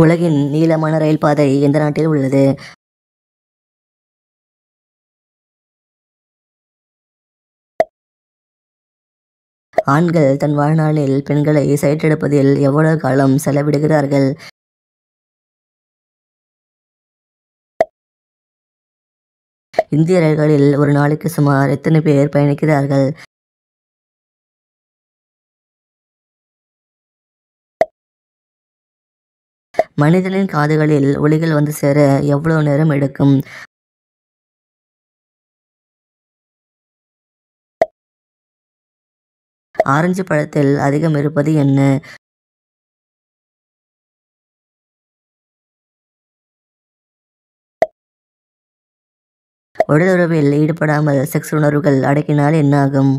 உலகின் நீளமான ரயில் பாதை எந்த நாட்டில் உள்ளது? ஆண்கள் தன் வாழ்நாளில் பெண்களை சைட் எடுப்பதில் எவ்வளவு காலம் செலவிடுகிறார்கள்? இந்திய ரயில்களில் ஒரு நாளைக்கு சுமார் எத்தனை பேர் பயணிக்கிறார்கள்? மனிதனின் காதுகளில் ஒலிகள் வந்து சேர எவ்வளவு நேரம் எடுக்கும்? ஆரஞ்சு பழத்தில் அதிகம் இருப்பது என்ன? உடலுறவில் ஈடுபடாமல் செக்ஸ் உணர்வுகள் அடக்கினால் என்ன ஆகும்?